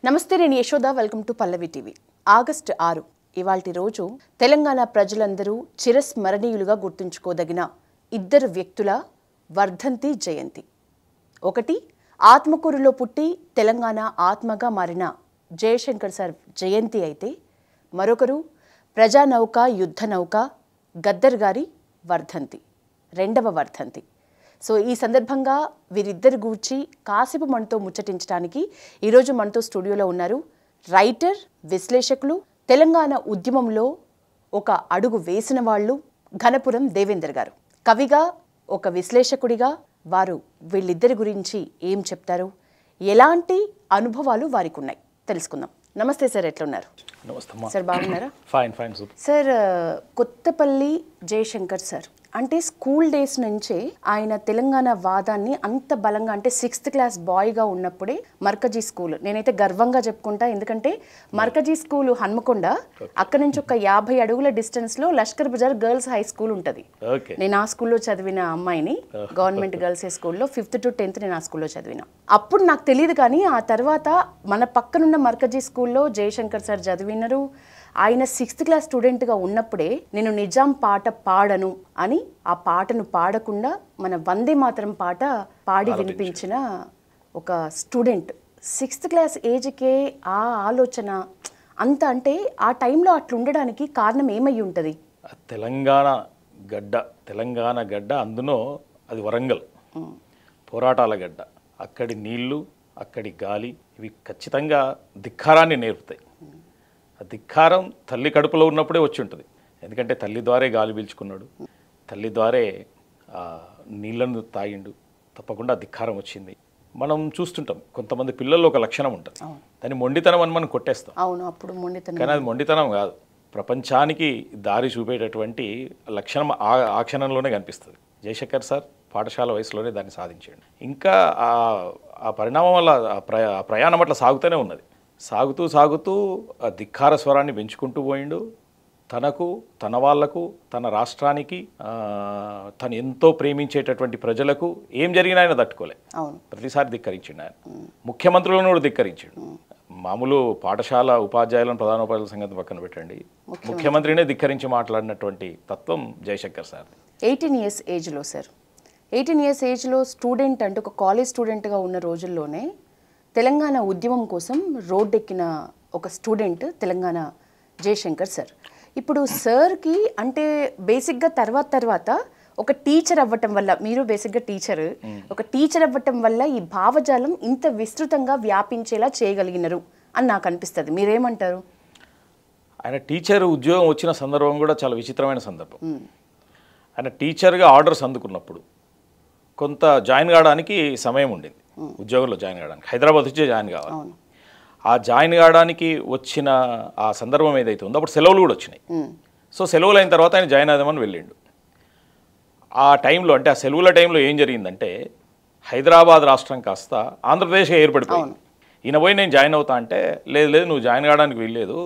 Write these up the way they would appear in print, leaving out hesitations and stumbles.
నమస్తే, నేను Yashoda. Welcome to Pallavi TV. August 6 ఇవాల్టి రోజు తెలంగాణ ప్రజలందరూ చిరస్మరణీయులుగా గుర్తుంచుకోదగిన ఇద్దరు వ్యక్తుల వర్ధంతి జయంతి. ఒకటి ఆత్మకూరులో పుట్టి తెలంగాణ ఆత్మగా మారిన జయశంకర్ సార్ జయంతి అయితే, మరొకరు ప్రజానౌక యుద్ధ నౌక గద్దర్ గారి వర్ధంతి, రెండవ వర్ధంతి. సో ఈ సందర్భంగా వీరిద్దరి గూర్చి కాసేపు మనతో ముచ్చటించడానికి ఈరోజు మనతో స్టూడియోలో ఉన్నారు రైటర్, విశ్లేషకులు, తెలంగాణ ఉద్యమంలో ఒక అడుగు వేసిన వాళ్ళు ఘనపురం దేవేందర్ గారు. కవిగా, ఒక విశ్లేషకుడిగా వారు వీళ్ళిద్దరి గురించి ఏం చెప్తారు, ఎలాంటి అనుభవాలు వారికి ఉన్నాయి తెలుసుకుందాం. నమస్తే సార్, ఎట్లున్నారు? నమస్తే సార్, బాగున్నారా? Fine fine super. Sir, Kothapalli Jayashankar sir అంటే స్కూల్ డేస్ నుంచే ఆయన తెలంగాణ వాదాన్ని అంత బలంగా, అంటే 6th క్లాస్ బాయ్గా ఉన్నప్పుడే మర్కజీ స్కూల్, నేనైతే గర్వంగా చెప్పుకుంటా, ఎందుకంటే మర్కజీ స్కూల్ హన్మకొండ, అక్కడ నుంచి ఒక 50 అడుగుల డిస్టెన్స్లో Lashkar Bazar girls high school ఉంటుంది. నేను ఆ స్కూల్లో చదివిన అమ్మాయిని, గవర్నమెంట్ గర్ల్స్ హై స్కూల్లో 5th to 10th నేను ఆ స్కూల్లో చదివిన. అప్పుడు నాకు తెలియదు, కానీ ఆ తర్వాత మన పక్కనున్న మర్కజీ స్కూల్లో జయశంకర్ సార్ చదివినారు. ఆయన 6th క్లాస్ స్టూడెంట్గా ఉన్నప్పుడే నేను నిజాం పాట పాడను అని ఆ పాటను పాడకుండా మన వందే మాతరం పాట పాడి వినిపించిన ఒక స్టూడెంట్. 6th క్లాస్ ఏజ్కే ఆ ఆలోచన అంత, అంటే ఆ టైంలో అట్లా ఉండడానికి కారణం ఏమై ఉంటుంది? తెలంగాణ గడ్డ, అందులో అది వరంగల్ పోరాటాల గడ్డ. అక్కడి నీళ్లు, అక్కడి గాలి, ఇవి ఖచ్చితంగా ధిక్కారాన్ని నేర్పుతాయి. ఆ ధిక్కారం తల్లి కడుపులో ఉన్నప్పుడే వచ్చి ఉంటుంది. ఎందుకంటే తల్లి ద్వారే గాలి పీల్చుకున్నాడు, తల్లి ద్వారే నీళ్లను తాగిండు, తప్పకుండా ధిక్కారం వచ్చింది. మనం చూస్తుంటాం కొంతమంది పిల్లల్లో ఒక లక్షణం ఉంటుంది, దాన్ని మొండితనం అని మనం కొట్టేస్తాం. అవును, అప్పుడు మొండితనం. కానీ అది మొండితనం కాదు, ప్రపంచానికి దారి చూపేటటువంటి లక్షణం ఆ క్షణంలోనే కనిపిస్తుంది. జయశంకర్ సార్ పాఠశాల వయసులోనే దాన్ని సాధించాడు. ఇంకా ఆ పరిణామం వల్ల ఆ ప్రయాణం అట్లా సాగుతూనే ఉన్నది. సాగుతూ ఆ ధిక్కార స్వరాన్ని పెంచుకుంటూ పోయిండు. తనకు, తన వాళ్లకు, తన రాష్ట్రానికి, తను ఎంతో ప్రేమించేటటువంటి ప్రజలకు ఏం జరిగినా ఆయన తట్టుకోలే. ప్రతిసారి ధిక్కరించిండు. ఆయన ముఖ్యమంత్రులను కూడా ధిక్కరించాడు. మామూలు పాఠశాల ఉపాధ్యాయులను, ప్రధానోపాధ్యాయుల సంగతి పక్కన పెట్టండి, ముఖ్యమంత్రినే ధిక్కరించి మాట్లాడినటువంటి తత్వం జయశంకర్ సార్. 18 years ఏజ్లో సార్, 18 years ఏజ్లో స్టూడెంట్, అంటే ఒక కాలేజ్ స్టూడెంట్గా ఉన్న రోజుల్లోనే తెలంగాణ ఉద్యమం కోసం రోడ్డెక్కిన ఒక స్టూడెంట్ తెలంగాణ జయశంకర్ సార్. ఇప్పుడు సార్కి అంటే బేసిక్గా తర్వాత ఒక టీచర్ అవ్వటం వల్ల, మీరు బేసిక్గా టీచర్, ఒక టీచర్ అవ్వటం వల్ల ఈ భావజాలం ఇంత విస్తృతంగా వ్యాపించేలా చేయగలిగినారు అని నాకు అనిపిస్తుంది. మీరేమంటారు? ఆయన టీచర్ ఉద్యోగం వచ్చిన సందర్భం కూడా చాలా విచిత్రమైన సందర్భం. ఆయన టీచర్గా ఆర్డర్స్ అందుకున్నప్పుడు కొంత జాయిన్ కావడానికి సమయం ఉండింది. ఉద్యోగంలో జాయిన్ కావడానికి హైదరాబాద్ వచ్చి జాయిన్ కావాలి. ఆ జాయిన్ కావడానికి వచ్చిన ఆ సందర్భం ఏదైతే ఉందో అప్పుడు సెలవులు కూడా వచ్చినాయి. సో సెలవులు అయిన తర్వాత ఆయన జాయిన్ అవుదామని వెళ్ళిండు. ఆ టైంలో, అంటే ఆ సెలవుల టైంలో ఏం జరిగిందంటే, హైదరాబాద్ రాష్ట్రం కాస్త ఆంధ్రప్రదేశ్గా ఏర్పడిపోయింది. ఈయన పోయి నేను జాయిన్ అవుతా అంటే, లేదు నువ్వు జాయిన్ కావడానికి వెళ్ళలేదు,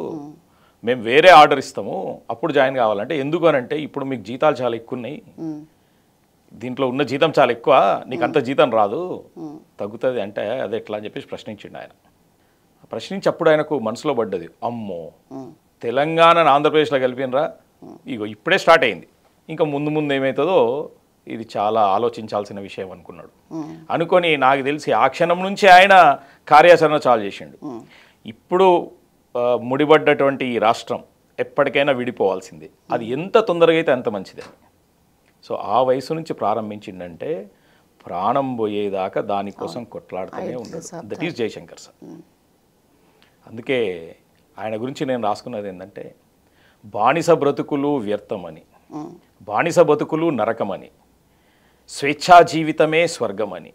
మేము వేరే ఆర్డర్ ఇస్తాము, అప్పుడు జాయిన్ కావాలంటే. ఎందుకు అని అంటే, ఇప్పుడు మీకు జీతాలు చాలా ఎక్కువ ఉన్నాయి, దీంట్లో ఉన్న జీతం చాలా ఎక్కువ, నీకు అంత జీతం రాదు, తగ్గుతుంది అంటే అది ఎట్లా అని చెప్పేసి ప్రశ్నించిండు ఆయన. ప్రశ్నించప్పుడు ఆయనకు మనసులో పడ్డది, అమ్మో తెలంగాణను ఆంధ్రప్రదేశ్లో కలిపినరా, ఇగో ఇప్పుడే స్టార్ట్ అయింది, ఇంకా ముందు ఏమవుతుందో ఇది చాలా ఆలోచించాల్సిన విషయం అనుకున్నాడు. అనుకొని నాకు తెలిసి ఆ క్షణం నుంచి ఆయన కార్యాచరణ చాలు చేసిండు. ఇప్పుడు ముడిపడ్డటువంటి ఈ రాష్ట్రం ఎప్పటికైనా విడిపోవాల్సిందే, అది ఎంత తొందరగా అయితే అంత మంచిది. సో ఆ వయసు నుంచి ప్రారంభించిందంటే ప్రాణం పోయేదాకా దానికోసం కొట్లాడుతూనే ఉండదు. That is Jayashankar sir. అందుకే ఆయన గురించి నేను రాసుకున్నది ఏంటంటే, బానిస బ్రతుకులు వ్యర్థమని, బానిస బతుకులు నరకమని, స్వేచ్ఛా జీవితమే స్వర్గమని,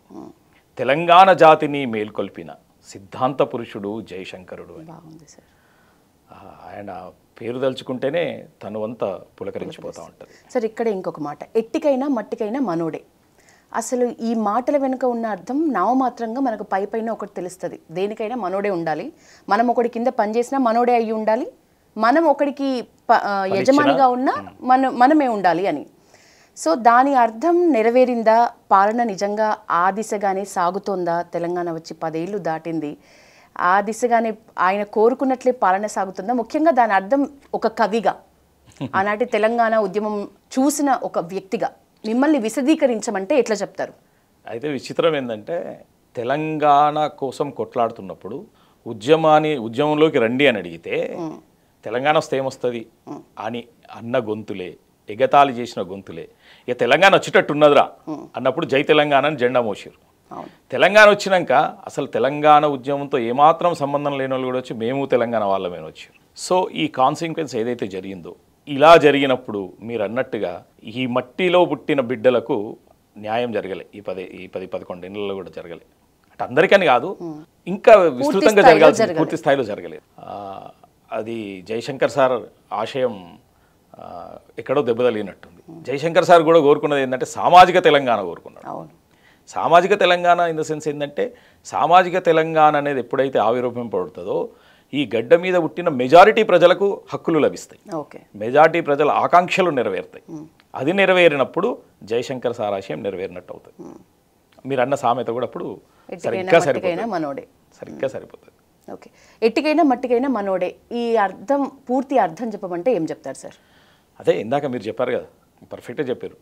తెలంగాణ జాతిని మేల్కొల్పిన సిద్ధాంత పురుషుడు జయశంకరుడు అని. ఆయన పేరు తలుచుకుంటేనే తను అంతా పులకరించిపోతూ ఉంటుంది. సార్, ఇక్కడ ఇంకొక మాట, ఎట్టికైనా మట్టికైనా మనోడే. అసలు ఈ మాటల వెనుక ఉన్న అర్థం నామమాత్రంగా మనకు పైన ఒకటి తెలుస్తుంది, దేనికైనా మనోడే ఉండాలి, మనం ఒకటి కింద పనిచేసినా మనోడే అయ్యి ఉండాలి, మనం ఒకడికి యజమానిగా ఉన్నా మనమే ఉండాలి అని. సో దాని అర్థం నెరవేరిందా? పాలన నిజంగా ఆ దిశగానే సాగుతోందా? తెలంగాణ వచ్చి 10 ఏళ్ళు దాటింది. ఆ దిశగానే ఆయన కోరుకున్నట్లే పాలన సాగుతుందా? ముఖ్యంగా దాని అర్థం ఒక కవిగా, ఆనాటి తెలంగాణ ఉద్యమం చూసిన ఒక వ్యక్తిగా మిమ్మల్ని విశదీకరించమంటే ఎట్లా చెప్తారు? అయితే విచిత్రం ఏంటంటే తెలంగాణ కోసం కొట్లాడుతున్నప్పుడు ఉద్యమంలోకి రండి అని అడిగితే తెలంగాణ వస్తే ఏమొస్తుంది అని అన్న గొంతులే, ఎగతాళి చేసిన గొంతులే, ఇక తెలంగాణ వచ్చేటట్టున్నదిరా అన్నప్పుడు జై తెలంగాణ అని జెండా మోసారు. తెలంగాణ వచ్చినాక అసలు తెలంగాణ ఉద్యమంతో ఏమాత్రం సంబంధం లేని వాళ్ళు కూడా వచ్చి మేము తెలంగాణ వాళ్ళమే వచ్చారు. సో ఈ కాన్సిక్వెన్స్ ఏదైతే జరిగిందో, ఇలా జరిగినప్పుడు మీరు అన్నట్టుగా ఈ మట్టిలో పుట్టిన బిడ్డలకు న్యాయం జరగలే. ఈ 10-11 ఏళ్ళలో కూడా జరగలే. అంటే అందరికని కాదు, ఇంకా విస్తృతంగా జరగాల్సింది, పూర్తి స్థాయిలో జరగలేదు. అది జయశంకర్ సార్ ఆశయం ఎక్కడో దెబ్బతలిగినట్టుంది. జయశంకర్ సార్ కూడా కోరుకున్నది ఏంటంటే సామాజిక తెలంగాణ కోరుకున్నాడు. సామాజిక తెలంగాణ ఇన్ ద సెన్స్ ఏంటంటే సామాజిక తెలంగాణ అనేది ఎప్పుడైతే ఆవిర్భవింపబడుతుందో ఈ గడ్డ మీద పుట్టిన మెజారిటీ ప్రజలకు హక్కులు లభిస్తాయి, మెజారిటీ ప్రజల ఆకాంక్షలు నెరవేరుతాయి. అది నెరవేరినప్పుడు జయశంకర్ సార్ ఆశయం నెరవేరినట్టు అవుతుంది. మీరు అన్న సామెత కూడా అప్పుడు సరిగ్గా సరిపోతుంది. ఓకే, ఎట్టికైనా మట్టికైనా మనోడే, ఈ అర్థం పూర్తి అర్థం చెప్పమంటే ఏం చెప్తారు సార్? అదే ఇందాక మీరు చెప్పారు కదా, పర్ఫెక్ట్గా చెప్పారు.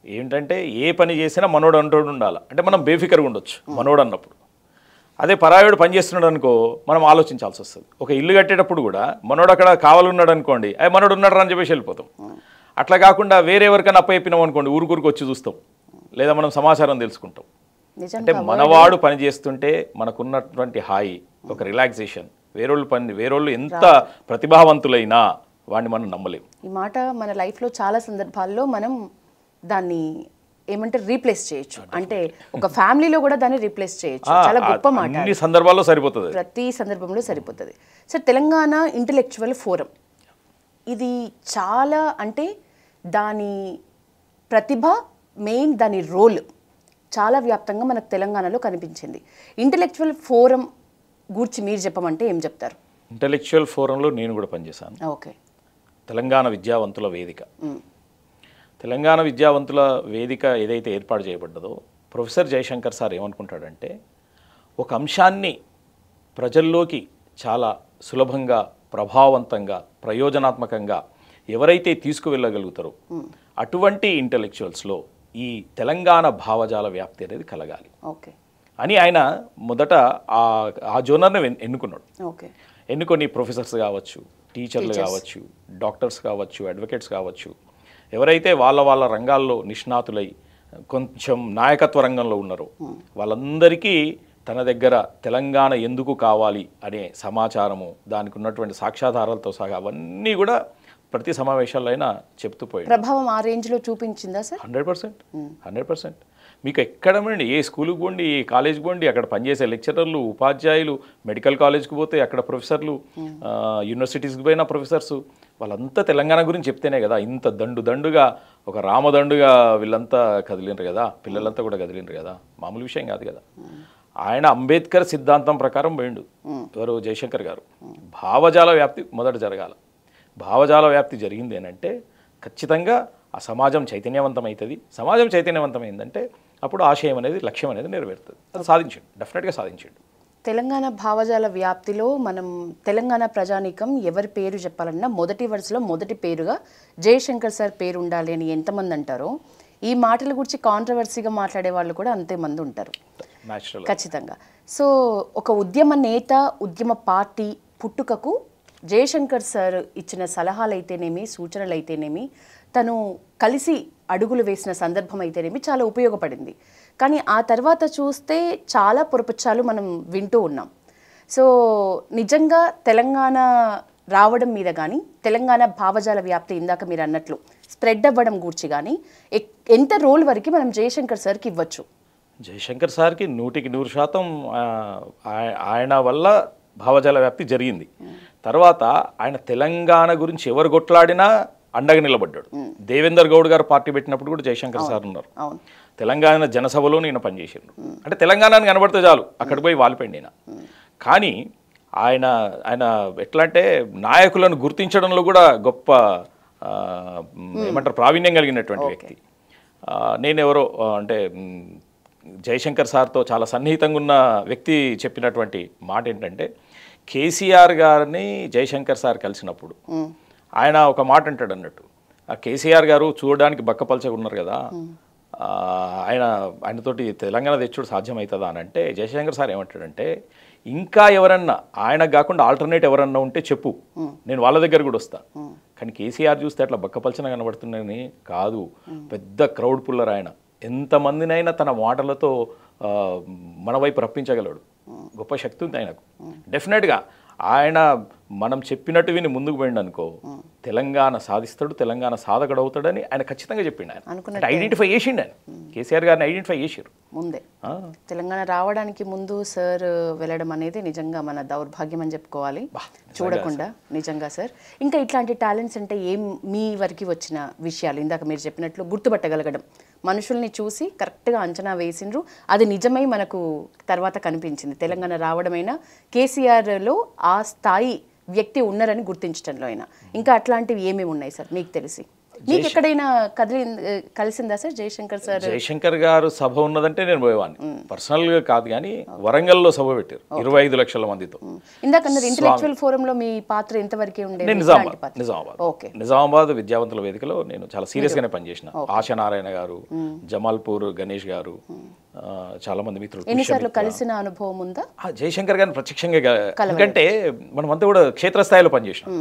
ఏంటంటే ఏ పని చేసినా మనోడు అంటోడు ఉండాలి. అంటే మనం బేఫికర్గా ఉండొచ్చు మనోడు అన్నప్పుడు. అదే పరాయుడు పని చేస్తున్నాడు అనుకో, మనం ఆలోచించాల్సి వస్తుంది. ఒక ఇల్లు కట్టేటప్పుడు కూడా మనోడు అక్కడ కావాలన్నాడు అనుకోండి, అవి మనోడు ఉన్నాడు అని చెప్పేసి వెళ్ళిపోతాం. అట్లా కాకుండా వేరే ఎవరికైనా అప్పయిపోయినాం అనుకోండి, ఊరుకూరికి వచ్చి చూస్తాం, లేదా మనం సమాచారం తెలుసుకుంటాం. అంటే మనవాడు పని చేస్తుంటే మనకున్నటువంటి హాయి, ఒక రిలాక్సేషన్, వేరోళ్ళు ఎంత ప్రతిభావంతులైనా వాడిని మనం నమ్మలేము. ఈ మాట మన లైఫ్లో చాలా సందర్భాల్లో మనం దాన్ని ఏమంటారు రీప్లేస్ చేయొచ్చు. అంటే ఒక ఫ్యామిలీలో కూడా దాన్ని రీప్లేస్ చేయొచ్చు. చాలా గొప్ప మాట. అన్ని సందర్భాల్లో సరిపోతుంది, ప్రతి సందర్భంలో సరిపోతుంది. సార్, తెలంగాణ ఇంటలెక్చువల్ ఫోరం ఇది చాలా, అంటే దాని ప్రతిభ మెయిన్, దాని రోల్ చాలా వ్యాప్తంగా మనకు తెలంగాణలో కనిపించింది. ఇంటలెక్చువల్ ఫోరం గురించి మీరు చెప్పమంటే ఏం చెప్తారు? ఇంటలెక్చువల్ ఫోరంలో నేను కూడా పనిచేశాను. ఓకే. తెలంగాణ విద్యావంతుల వేదిక, తెలంగాణ విద్యావంతుల వేదిక ఏదైతే ఏర్పాటు చేయబడ్డదో, ప్రొఫెసర్ జయశంకర్ సార్ ఏమనుకుంటాడంటే ఒక అంశాన్ని ప్రజల్లోకి చాలా సులభంగా, ప్రభావవంతంగా, ప్రయోజనాత్మకంగా ఎవరైతే తీసుకువెళ్ళగలుగుతారో అటువంటి ఇంటలెక్చువల్స్లో ఈ తెలంగాణ భావజాల వ్యాప్తి అనేది కలగాలి అని ఆయన మొదట ఆ జోనర్ని ఎన్నుకున్నాడు. ఎన్నుకొని ప్రొఫెసర్స్ కావచ్చు, టీచర్లు కావచ్చు, డాక్టర్స్ కావచ్చు, అడ్వకేట్స్ కావచ్చు, ఎవరైతే వాళ్ళ రంగాల్లో నిష్ణాతులై కొంచెం నాయకత్వ రంగంలో ఉన్నారో వాళ్ళందరికీ తన దగ్గర తెలంగాణ ఎందుకు కావాలి అనే సమాచారము, దానికి ఉన్నటువంటి సాక్ష్యాధారాలతో సహా అవన్నీ కూడా ప్రతి సమావేశాల్లో అయినా చెప్తూ పోయి ప్రభావం ఆ రేంజ్లో చూపించిందా సార్? 100%. మీకు ఎక్కడ పోండి, ఏ స్కూల్కి పోండి, ఏ కాలేజ్కి పోండి, అక్కడ పనిచేసే లెక్చరర్లు, ఉపాధ్యాయులు, మెడికల్ కాలేజ్కి పోతే అక్కడ ప్రొఫెసర్లు, యూనివర్సిటీస్కి పోయిన ప్రొఫెసర్స్, వాళ్ళంతా తెలంగాణ గురించి చెప్తేనే కదా ఇంత దండుగా ఒక రామదండుగా వీళ్ళంతా కదిలిండ్రు కదా, పిల్లలంతా కూడా కదిలిండ్రు కదా, మామూలు విషయం కాదు కదా. ఆయన అంబేద్కర్ సిద్ధాంతం ప్రకారం పోయిండు. ఎవరు? జయశంకర్ గారు. భావజాల వ్యాప్తి మొదట జరగాల. భావజాల వ్యాప్తి జరిగింది ఏంటంటే ఖచ్చితంగా ఆ సమాజం చైతన్యవంతం అవుతుంది. సమాజం చైతన్యవంతమైందంటే అప్పుడు ఆశయం అనేది, లక్ష్యం అనేది నెరవేరుతుంది. అది సాధించండి, డెఫినెట్గా సాధించండి. తెలంగాణ భావజాల వ్యాప్తిలో మనం తెలంగాణ ప్రజానీకం ఎవరి పేరు చెప్పాలన్నా మొదటి వరుసలో మొదటి పేరుగా జయశంకర్ సార్ పేరు ఉండాలి అని ఎంతమంది అంటారో, ఈ మాటల గురించి కాంట్రవర్సీగా మాట్లాడే వాళ్ళు కూడా అంతే మంది ఉంటారు ఖచ్చితంగా. సో ఒక ఉద్యమ నేత, ఉద్యమ పార్టీ పుట్టుకకు జయశంకర్ సార్ ఇచ్చిన సలహాలు అయితేనేమి, సూచనలు అయితేనేమి, తను కలిసి అడుగులు వేసిన సందర్భం అయితేనేమి చాలా ఉపయోగపడింది. కానీ ఆ తర్వాత చూస్తే చాలా పొరపచ్చాలు మనం వింటూ ఉన్నాం. సో నిజంగా తెలంగాణ రావడం మీద కానీ, తెలంగాణ భావజాల వ్యాప్తి ఇందాక మీరు అన్నట్లు స్ప్రెడ్ అవ్వడం గురించి కానీ ఎంత రోల్ వరకు మనం జయశంకర్ సార్కి ఇవ్వచ్చు? జయశంకర్ సార్కి 100% ఆయన వల్ల భావజాల వ్యాప్తి జరిగింది. తర్వాత ఆయన తెలంగాణ గురించి ఎవరు కొట్లాడినా అండగా నిలబడ్డాడు. దేవేందర్ గౌడ్ గారు పార్టీ పెట్టినప్పుడు కూడా జయశంకర్ సార్ ఉన్నారు. తెలంగాణ జనసభలో నేను పనిచేసాను. అంటే తెలంగాణని కనబడితే చాలు అక్కడికి పోయి వాలిపోయింది ఆయన. కానీ ఆయన ఎట్లా అంటే నాయకులను గుర్తించడంలో కూడా గొప్ప ఏమంటారు ప్రావీణ్యం కలిగినటువంటి వ్యక్తి. నేనెవరో అంటే జయశంకర్ సార్తో చాలా సన్నిహితంగా ఉన్న వ్యక్తి చెప్పినటువంటి మాట ఏంటంటే, కేసీఆర్ గారిని జయశంకర్ సార్ కలిసినప్పుడు ఆయన ఒక మాట అంటాడు అన్నట్టు, ఆ కేసీఆర్ గారు చూడడానికి బక్కపలచగా ఉన్నారు కదా, ఆయనతోటి తెలంగాణ తెచ్చుడు సాధ్యమవుతుందా అని అంటే జయశంకర్ సార్ ఏమంటాడంటే, ఇంకా ఎవరన్నా ఆయనకు కాకుండా ఆల్టర్నేట్ ఎవరన్నా ఉంటే చెప్పు, నేను వాళ్ళ దగ్గర కూడా వస్తా. కానీ కేసీఆర్ చూస్తే అట్లా బక్కపలచన కనబడుతున్నాయని కాదు, పెద్ద క్రౌడ్ పుల్లర్ ఆయన, ఎంతమందినైనా తన మాటలతో మన వైపు రప్పించగలడు, గొప్ప శక్తి ఉంది ఆయనకు. డెఫినెట్గా ఆయన మనం చెప్పినట్టు విని ముందుకు పోయిండు అనుకో, తెలంగాణ సాధిస్తాడు, తెలంగాణ సాధకుడు అవుతాడని ఆయన ఖచ్చితంగా చెప్పిండు. ఆయన ఐడెంటిఫై చేసిండు, ఆయన కేసీఆర్ గారిని ఐడెంటిఫై చేసారు ముందే. తెలంగాణ రావడానికి ముందు సార్ వెళ్ళడం అనేది నిజంగా మన దౌర్భాగ్యం అని చెప్పుకోవాలి, చూడకుండా. నిజంగా సార్, ఇంకా ఇట్లాంటి టాలెంట్స్ అంటే ఏం మీ వరకు వచ్చిన విషయాలు? ఇందాక మీరు చెప్పినట్లు గుర్తుపట్టగలగడం, మనుషుల్ని చూసి కరెక్ట్గా అంచనా వేసిండ్రు, అది నిజమై మనకు తర్వాత కనిపించింది. తెలంగాణ రావడమైనా కేసీఆర్లో ఆ స్థాయి వ్యక్తి ఉన్నారని గుర్తించడంలో అయినా, ఇంకా అట్లాంటివి ఏమేమి ఉన్నాయి సార్ మీకు తెలిసి? మీకు ఎక్కడైనా కలిసిందా సార్ జయశంకర్ సార్? జయశంకర్ గారు సభ ఉన్నదంటే నేను పోయేవాడిని, పర్సనల్గా కాదు, కానీ వరంగల్లో సభ పెట్టారు 25 లక్షల మందితో. ఇందాక ఇంటలెక్చువల్ ఫోరంలో మీ పాత్ర ఎంతవరకే ఉండేది? నిజామాబాద్ విద్యావంతుల వేదికలో నేను చాలా సీరియస్గానే పనిచేసిన. ఆశనారాయణ గారు, జమాల్పూర్ గణేష్ గారు, చాలా మంది మిత్రులు. ఎన్నిసార్లు కలిసిన అనుభవం ఉందా జయశంకర్ గారిని ప్రత్యక్షంగా? ఎందుకంటే మనమంతా కూడా క్షేత్రస్థాయిలో పనిచేసినాం.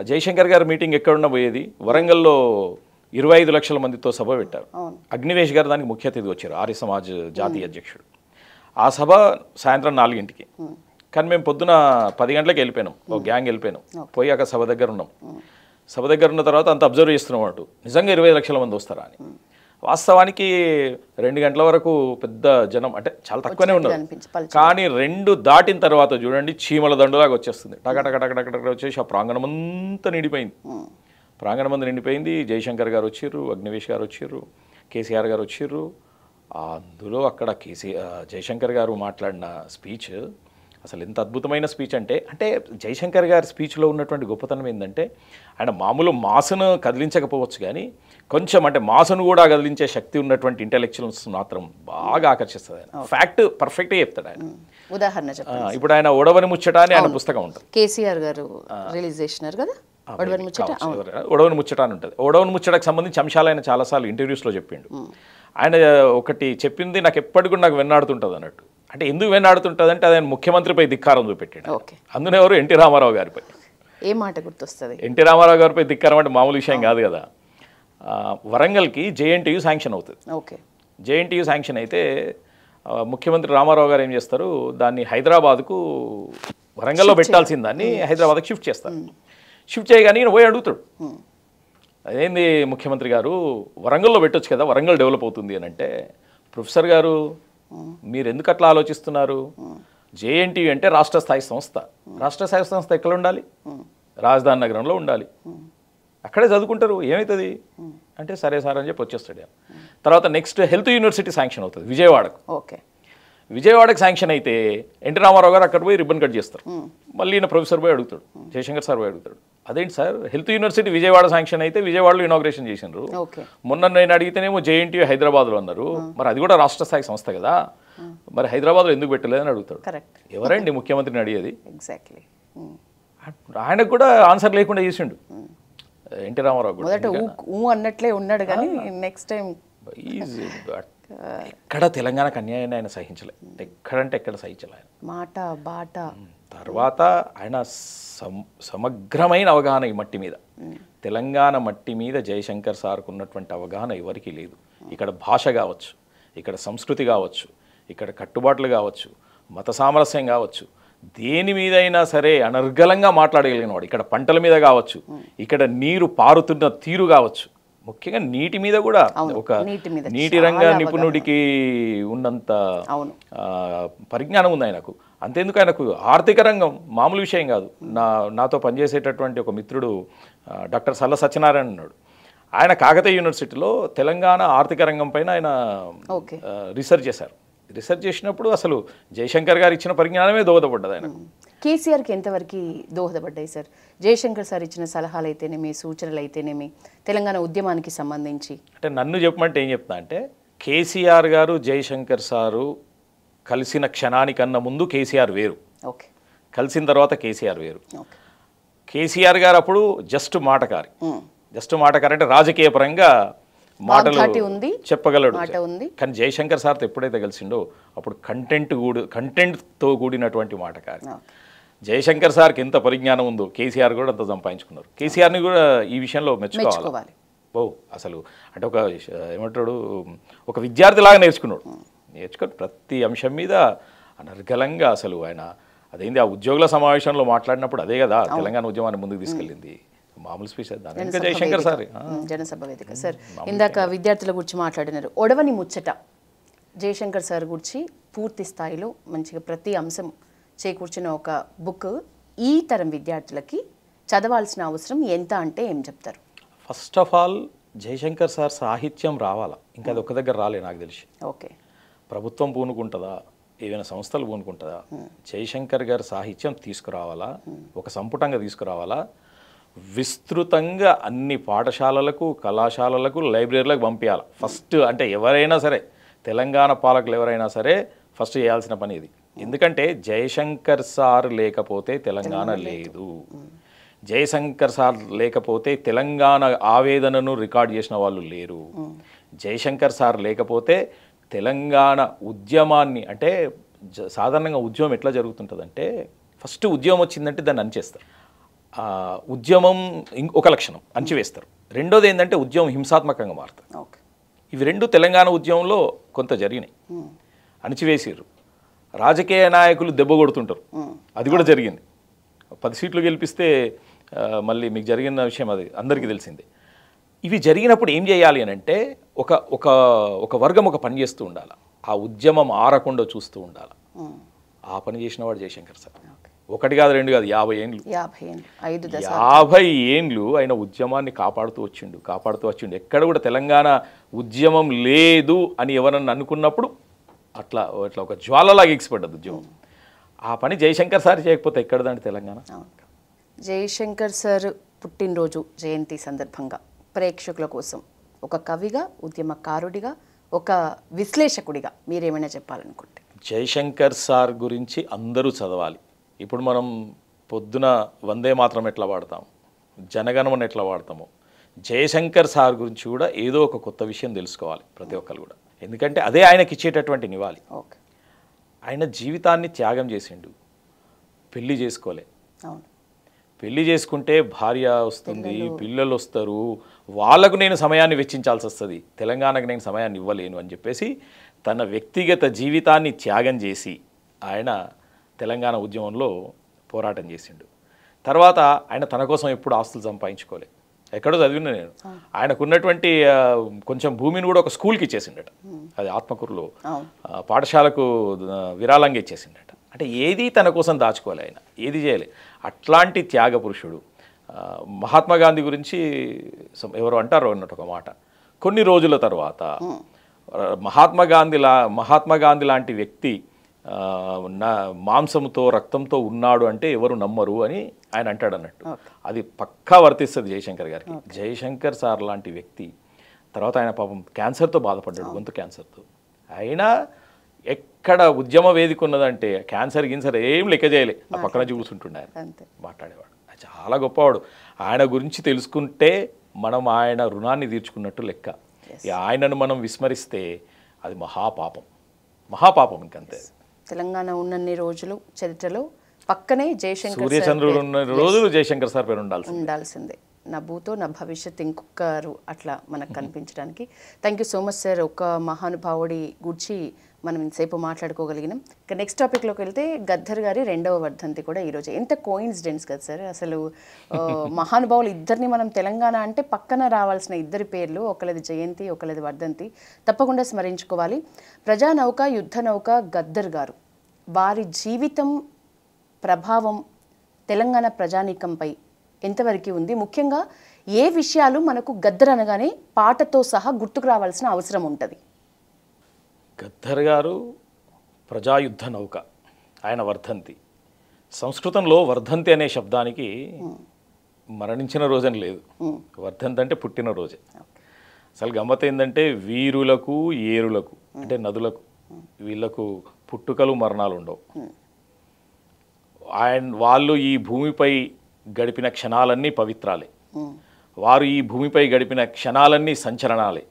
జయశంకర్ గారి మీటింగ్ ఎక్కడున్నా పోయేది, వరంగల్లో 25 లక్షల మందితో సభ పెట్టారు. అగ్నివేష్ గారు దానికి ముఖ్య అతిథి వచ్చారు, ఆర్య సమాజ్ జాతీయ అధ్యక్షుడు. ఆ సభ సాయంత్రం 4 కానీ మేము పొద్దున 10 గంటలకు వెళ్ళిపోయినాం, ఒక గ్యాంగ్ వెళ్ళిపోయినాం. పోయి అక్కడ సభ దగ్గర ఉన్నాం. సభ దగ్గర ఉన్న తర్వాత అంత అబ్జర్వ్ చేస్తున్నాం అటు, నిజంగా 25 లక్షల మంది వస్తారా అని. వాస్తవానికి 2 గంటల వరకు పెద్ద జనం అంటే చాలా తక్కువనే ఉన్నారు. కానీ 2 దాటిన తర్వాత చూడండి, చీమల దండులాగా వచ్చేస్తుంది, టకటకటకటక వచ్చేసి ఆ ప్రాంగణం అంతా నిండిపోయింది. ప్రాంగణం అంతా నిండిపోయింది. జయశంకర్ గారు వచ్చారు, అగ్నివేష్ గారు వచ్చారు, కేసీఆర్ గారు వచ్చారు. అందులో అక్కడ జయశంకర్ గారు మాట్లాడిన స్పీచ్ అసలు ఎంత అద్భుతమైన స్పీచ్ అంటే జయశంకర్ గారి స్పీచ్లో ఉన్నటువంటి గొప్పతనం ఏంటంటే, ఆయన మామూలు మాసును కదిలించకపోవచ్చు కానీ కొంచెం అంటే మాసును కూడా కదిలించే శక్తి ఉన్నటువంటి ఇంటెలెక్చువల్స్ మాత్రం బాగా ఆకర్షిస్తుంది. ఆయన ఫ్యాక్ట్ పర్ఫెక్ట్గా చెప్తాడు. ఆయన ఉదాహరణ ఇప్పుడు ఆయన ఒడవని ముచ్చట అని ఆయన పుస్తకం ఉంటుంది, కేసీఆర్ గారు రిలీజ్ చేసినారు కదా, ఒడవని ముచ్చట అని ఉంటుంది. ఒడవని ముచ్చటకు సంబంధించి అంశాలు ఆయన చాలాసార్లు ఇంటర్వ్యూస్లో చెప్పిండు. ఆయన ఒకటి చెప్పింది నాకు ఎప్పటికీ నాకు వెన్నాడుతుంటుంది అన్నట్టు. అంటే ఎందుకు వెన్నాడుతుంటుంది అంటే, ఆయన ముఖ్యమంత్రిపై ధిక్కారం చూపెట్టాడు. అందులో ఎవరు? ఎన్టీ రామారావు గారిపై. ఏ మాట గుర్తొస్తుంది? ఎన్టీ రామారావు గారిపై ధిక్కారం అంటే మామూలు విషయం కాదు కదా. వరంగల్కి జేఎన్టీయూ శాంక్షన్ అవుతుంది. జేఎన్టీయూ శాంక్షన్ అయితే ముఖ్యమంత్రి రామారావు గారు ఏం చేస్తారు, దాన్ని హైదరాబాద్కు, వరంగల్లో పెట్టాల్సిన దాన్ని హైదరాబాద్కి షిఫ్ట్ చేస్తారు. షిఫ్ట్ చేయగానే ఈయన పోయి అడుగుతాడు, అదేంది ముఖ్యమంత్రి గారు, వరంగల్లో పెట్టొచ్చు కదా, వరంగల్ డెవలప్ అవుతుంది అని అంటే, ప్రొఫెసర్ గారు మీరు ఎందుకు అట్లా ఆలోచిస్తున్నారు? జేఎన్టీయూ అంటే రాష్ట్ర స్థాయి సంస్థ, రాష్ట్ర స్థాయి సంస్థ ఎక్కడ ఉండాలి? రాజధాని నగరంలో ఉండాలి, అక్కడే చదువుకుంటారు, ఏమవుతుంది అంటే సరే సార్ అని చెప్పి వచ్చేస్తాడు. తర్వాత నెక్స్ట్ హెల్త్ యూనివర్సిటీ శాంక్షన్ అవుతుంది విజయవాడకు. విజయవాడకు శాంక్షన్ అయితే ఎన్టీ రామారావు గారు అక్కడ పోయి రిబ్బన్ కట్ చేస్తారు. మళ్ళీ ఈయన ప్రొఫెసర్ పోయి అడుగుతాడు, జయశంకర్ సార్ పోయి అడుగుతాడు, అదేంటి sir health university Vijayawada sanction అయితే విజయవాడలో ఇనాగ్రేషన్ చేసినారు, మొన్న నేను అడిగితేనేమో జేఎన్టీయూ హైదరాబాద్లో అన్నారు, మరి అది కూడా రాష్ట్ర స్థాయి సంస్థ కదా, మరి హైదరాబాద్లో ఎందుకు పెట్టలేదని అడుగుతాడు. ఎవరండి ముఖ్యమంత్రిని అడిగేది? ఆయనకు కూడా ఆన్సర్ లేకుండా చేసిండు ఎన్టీ రామారావు కూడా. అన్నట్లే ఉన్నాడు కానీ నెక్స్ట్ టైం ఎక్కడ తెలంగాణకు అన్యాయాన్ని ఆయన సహించలే, ఎక్కడంటే ఎక్కడ సహించలే ఆయన మాట బాట. తర్వాత ఆయన సమగ్రమైన అవగాహన ఈ మట్టి మీద, తెలంగాణ మట్టి మీద జయశంకర్ సార్కు ఉన్నటువంటి అవగాహన ఎవరికీ లేదు. ఇక్కడ భాష కావచ్చు, ఇక్కడ సంస్కృతి కావచ్చు, ఇక్కడ కట్టుబాట్లు కావచ్చు, మత సామరస్యం కావచ్చు, దేని మీదైనా సరే అనర్గళంగా మాట్లాడగలిగిన వాడు. ఇక్కడ పంటల మీద కావచ్చు, ఇక్కడ నీరు పారుతున్న తీరు కావచ్చు, ముఖ్యంగా నీటి మీద కూడా ఒక నీటి రంగ నిపుణుడికి ఉన్నంత పరిజ్ఞానం ఉంది ఆయనకు. అంతేందుకు ఆయనకు ఆర్థిక రంగం మామూలు విషయం కాదు. నాతో పనిచేసేటటువంటి ఒక మిత్రుడు డాక్టర్ సల్ల సత్యనారాయణ ఉన్నాడు. ఆయన కాకతీయ యూనివర్సిటీలో తెలంగాణ ఆర్థిక రంగం పైన ఆయన రీసెర్చ్ చేశారు. రీసెర్చ్ చేసినప్పుడు అసలు జయశంకర్ గారు ఇచ్చిన పరిజ్ఞానమే దోహదపడ్డది ఆయనకు. కేసీఆర్కి ఎంతవరకు దోహదపడ్డాయి సార్ జయశంకర్ సార్ ఇచ్చిన సలహాలు అయితేనేమి, సూచనలు అయితేనేమి, తెలంగాణ ఉద్యమానికి సంబంధించి? అంటే నన్ను చెప్పమంటే ఏం చెప్తా అంటే, కేసీఆర్ గారు జయశంకర్ సారు కలిసిన క్షణానికన్నా ముందు కేసీఆర్ వేరు, ఓకే కలిసిన తర్వాత కేసీఆర్ వేరు. ఓకే కేసీఆర్ గారు అప్పుడు జస్ట్ మాటకారి, జస్ట్ మాటకారి అంటే రాజకీయ పరంగా మాటలు వాగ్ధాటి ఉంది, చెప్పగలడు. మాట ఉంది. కానీ జయశంకర్ సార్తో ఎప్పుడైతే కలిసిండో అప్పుడు కంటెంట్తో కూడినటువంటి మాటకారి. జయశంకర్ సార్కి ఎంత పరిజ్ఞానం ఉందో కేసీఆర్ కూడా అంత సంపాదించుకున్నారు. కేసీఆర్ని కూడా ఈ విషయంలో మెచ్చుకోవాలి. ఓ అసలు అంటే ఒక ఏమంటాడు, ఒక విద్యార్థిలాగా నేర్చుకొని ప్రతి అంశం మీద అనర్గళంగా అసలు ఆయన అదేంది ఆ ఉద్యోగుల సమావేశంలో మాట్లాడినప్పుడు అదే కదా తెలంగాణ ఉద్యమాన్ని ముందుకు తీసుకెళ్ళింది. మామూలు స్పీచ్ ఇంకా జయశంకర్ సార్ జనసభ వేదిక. సార్ ఇందాక విద్యార్థుల గురించి మాట్లాడినారు, ఒడవని ముచ్చట జయశంకర్ సార్ గురించి పూర్తి స్థాయిలో మంచిగా ప్రతి అంశం చేకూర్చిన ఒక బుక్ ఈ తరం విద్యార్థులకి చదవాల్సిన అవసరం ఎంత అంటే ఏం చెప్తారు? First of all Jayashankar sir సాహిత్యం రావాలా, ఇంకా అది ఒక్క దగ్గర రాలే నాకు తెలిసి. ఓకే ప్రభుత్వం పూనుకుంటుందా, ఏవైనా సంస్థలు పూనుకుంటుందా, జయశంకర్ గారి సాహిత్యం తీసుకురావాలా, ఒక సంపుటంగా తీసుకురావాలా, విస్తృతంగా అన్ని పాఠశాలలకు కళాశాలలకు లైబ్రరీలకు పంపించాలి. ఫస్ట్ అంటే ఎవరైనా సరే తెలంగాణ పాలకులు ఎవరైనా సరే ఫస్ట్ చేయాల్సిన పని ఇది. ఎందుకంటే జయశంకర్ సార్ లేకపోతే తెలంగాణ లేదు, జయశంకర్ సార్ లేకపోతే తెలంగాణ ఆవేదనను రికార్డ్ చేసిన వాళ్ళు లేరు, జయశంకర్ సార్ లేకపోతే తెలంగాణ ఉద్యమాన్ని అంటే సాధారణంగా ఉద్యమం ఎట్లా జరుగుతుంటుందంటే ఫస్ట్ ఉద్యమం వచ్చిందంటే దాన్ని అణిచేస్తారు. ఉద్యమం ఒక లక్షణం అణిచివేస్తారు. రెండోది ఏంటంటే ఉద్యమం హింసాత్మకంగా మారుతుంది. ఇవి రెండు తెలంగాణ ఉద్యమంలో కొంత జరిగినాయి. అణిచివేసారు, రాజకీయ నాయకులు దెబ్బ కొడుతుంటారు, అది కూడా జరిగింది. 10 సీట్లు గెలిపిస్తే మళ్ళీ మీకు జరిగిన విషయం అది అందరికీ తెలిసిందే. ఇవి జరిగినప్పుడు ఏం చేయాలి అని అంటే ఒక వర్గం ఒక పని చేస్తూ ఉండాలి, ఆ ఉద్యమం ఆరకుండా చూస్తూ ఉండాలి. ఆ పని చేసిన వాడు జయశంకర్ సార్. 1 కాదు 2 కాదు 50 ఏండ్లు, 50 ఏండ్లు ఆయన ఉద్యమాన్ని కాపాడుతూ వచ్చిండు. ఎక్కడ కూడా తెలంగాణ ఉద్యమం లేదు అని ఎవరన్నా అనుకున్నప్పుడు అట్లా ఒక జ్వాలలాగా ఎగిసిపడ్డది ఉద్యమం. ఆ పని జయశంకర్ సార్ చేయకపోతే ఎక్కడదండి తెలంగాణ. జయశంకర్ సార్ పుట్టినరోజు జయంతి సందర్భంగా ప్రేక్షకుల కోసం ఒక కవిగా, ఉద్యమకారుడిగా, ఒక విశ్లేషకుడిగా మీరేమైనా చెప్పాలనుకుంటే? జయశంకర్ సార్ గురించి అందరూ చదవాలి. ఇప్పుడు మనం పొద్దున వందే మాత్రం ఎట్లా వాడతాము, జనగణమన ఎట్లా వాడతాము, జయశంకర్ సార్ గురించి కూడా ఏదో ఒక కొత్త విషయం తెలుసుకోవాలి ప్రతి ఒక్కరు కూడా. ఎందుకంటే అదే ఆయనకి ఇచ్చేటటువంటి నివాళి. ఆయన జీవితాన్ని త్యాగం చేసిండు, పెళ్లి చేసుకోలే. పెళ్లి చేసుకుంటే భార్య వస్తుంది, పిల్లలు వస్తారు, వాళ్ళకు నేను సమయాన్ని వెచ్చించాల్సి వస్తుంది, తెలంగాణకు నేను సమయాన్ని ఇవ్వలేను అని చెప్పేసి తన వ్యక్తిగత జీవితాన్ని త్యాగం చేసి ఆయన తెలంగాణ ఉద్యమంలో పోరాటం చేసిండు. తర్వాత ఆయన తన కోసం ఎప్పుడు ఆస్తులు సంపాదించుకోలే. ఎక్కడో చదివిన నేను, ఆయనకున్నటువంటి కొంచెం భూమిని కూడా ఒక స్కూల్కి ఇచ్చేసిండట, అది ఆత్మకూరులో పాఠశాలకు విరాళంగా ఇచ్చేసిండట. అంటే ఏది తన కోసం దాచుకోలే, ఆయన ఏది చేయలే. అట్లాంటి త్యాగ పురుషుడు. మహాత్మా గాంధీ గురించి ఎవరు అంటారో అన్నట్టు ఒక మాట, కొన్ని రోజుల తర్వాత మహాత్మా గాంధీ లాంటి వ్యక్తి మాంసంతో రక్తంతో ఉన్నాడు అంటే ఎవరు నమ్మరు అని ఆయన అంటాడు అన్నట్టు. అది పక్కా వర్తిస్తుంది జయశంకర్ గారికి. జయశంకర్ సార్ లాంటి వ్యక్తి తర్వాత ఆయన పాపం క్యాన్సర్తో బాధపడ్డాడు, గొంతు క్యాన్సర్తో. అయినా ఎక్కడ ఉద్యమ వేదిక ఉన్నదంటే క్యాన్సర్ గిన్సర్ ఏం లెక్క చేయలే, ఆ పక్కన చూస్తుంటుండే ఆయన మాట్లాడేవాడు. చాలా గొప్పవాడు. ఆయన గురించి తెలుసుకుంటే మనం ఆయన రుణాన్ని తీర్చుకున్నట్టు లెక్క. ఆయనను మనం విస్మరిస్తే అది మహాపాపం ఇంకంతే. తెలంగాణ ఉన్నన్ని రోజులు చరిత్రలో పక్కనే జయశంకర్ సూర్యచంద్రుడు ఉన్న రోజులు జయశంకర్ సార్ పేరు ఉండాల్సిందే. నా భూతో నా భవిష్యత్ ఇంకొకరు అట్లా మనకు కనిపించడానికి. Thank you so much sir. ఒక మహానుభావుడి గురించి మనం ఇంతసేపు మాట్లాడుకోగలిగినాం. ఇక నెక్స్ట్ టాపిక్లోకి వెళ్తే గద్దర్ గారి 2వ వర్ధంతి కూడా ఈరోజు. ఎంత కోయిన్సిడెన్స్ కదా సార్ అసలు. మహానుభావులు ఇద్దరిని మనం తెలంగాణ అంటే పక్కన రావాల్సిన ఇద్దరి పేర్లు, ఒకళ్ళది జయంతి, ఒకళ్ళది వర్ధంతి, తప్పకుండా స్మరించుకోవాలి. ప్రజానౌక, యుద్ధ నౌక గద్దర్ గారు, వారి జీవితం ప్రభావం తెలంగాణ ప్రజానీకంపై ఎంతవరకు ఉంది? ముఖ్యంగా ఏ విషయాలు మనకు గద్దర్ అనగానే పాటతో సహా గుర్తుకు రావాల్సిన అవసరం ఉంటుంది? గద్దర్ గారు ప్రజాయుద్ధ నౌక, ఆయన వర్ధంతి. సంస్కృతంలో వర్ధంతి అనే శబ్దానికి మరణించిన రోజని లేదు, వర్ధంతి అంటే పుట్టినరోజే. అసలు గమ్మత్ ఏంటంటే వీరులకు ఏరులకు అంటే నదులకు వీళ్ళకు పుట్టుకలు మరణాలు ఉండవు. వాళ్ళు ఈ భూమిపై గడిపిన క్షణాలన్నీ పవిత్రాలే. వారు ఈ భూమిపై గడిపిన క్షణాలన్నీ సంచలనాలే.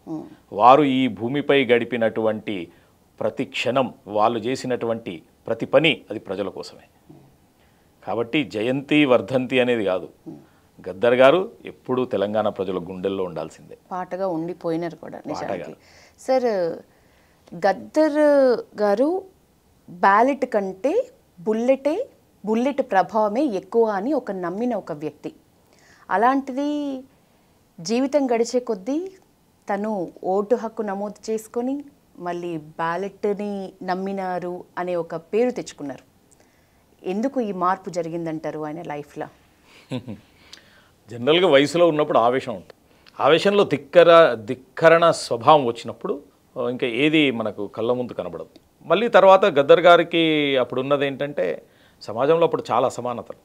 వారు ఈ భూమిపై గడిపినటువంటి ప్రతి క్షణం, వాళ్ళు చేసినటువంటి ప్రతి పని అది ప్రజల కోసమే. కాబట్టి జయంతి వర్ధంతి అనేది కాదు, గద్దర్ గారు ఎప్పుడూ తెలంగాణ ప్రజల గుండెల్లో ఉండాల్సిందే, పాటగా ఉండిపోయినారు కూడా నిజానికి. సార్, గద్దర్ గారు బ్యాలెట్ కంటే బుల్లెట్ ప్రభావమే ఎక్కువ అని నమ్మిన ఒక వ్యక్తి. అలాంటిది జీవితం గడిచే కొద్దీ తను ఓటు హక్కు నమోదు చేసుకొని మళ్ళీ బ్యాలెట్ని నమ్మినారు అనే ఒక పేరు తెచ్చుకున్నారు. ఎందుకు ఈ మార్పు జరిగిందంటారు ఆయన లైఫ్లో? జనరల్గా వయసులో ఉన్నప్పుడు ఆవేశం ఉంటుంది. ఆవేశంలో ధిక్కరణ స్వభావం వచ్చినప్పుడు ఇంకా ఏది మనకు కళ్ళ ముందు కనబడదు. మళ్ళీ తర్వాత గద్దర్ గారికి అప్పుడు ఉన్నది ఏంటంటే, సమాజంలో అప్పుడు చాలా అసమానతలు,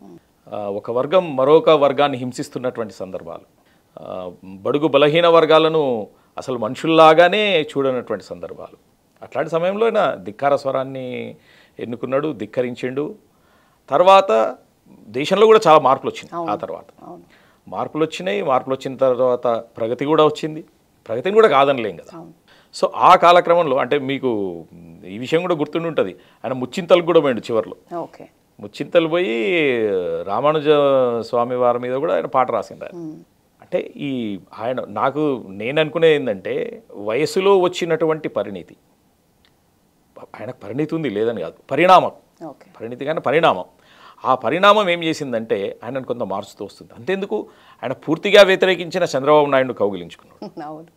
ఒక వర్గం మరొక వర్గాన్ని హింసిస్తున్నటువంటి సందర్భాలు, బడుగు బలహీన వర్గాలను అసలు మనుషుల్లాగానే చూడనటువంటి సందర్భాలు. అట్లాంటి సమయంలో ఆయన ధిక్కార స్వరాన్ని ఎన్నుకున్నాడు, ధిక్కరించిండు. తర్వాత దేశంలో కూడా చాలా మార్పులు వచ్చినాయి. ఆ తర్వాత మార్పులు వచ్చిన తర్వాత ప్రగతి కూడా వచ్చింది. ప్రగతిని కూడా కాదనలేం కదా. సో ఆ కాలక్రమంలో అంటే మీకు ఈ విషయం కూడా గుర్తుండి ఉంటుంది, ఆయన ముచ్చింతలకు కూడా పోయిండు చివరిలో. ముచ్చింతలు పోయి రామానుజ స్వామి వారి మీద కూడా ఆయన పాట రాసిండు. అంటే నేను అనుకునేది ఏంటంటే, వయసులో వచ్చినటువంటి పరిణితి, ఆయనకు పరిణితి ఉంది లేదని కాదు, పరిణామం, పరిణితి కానీ పరిణామం. ఆ పరిణామం ఏం చేసిందంటే ఆయనను కొంత మార్చుతూ వస్తుంది. అంతేందుకు, ఆయన పూర్తిగా వ్యతిరేకించిన చంద్రబాబు నాయుడు కౌగిలించుకున్నాడు,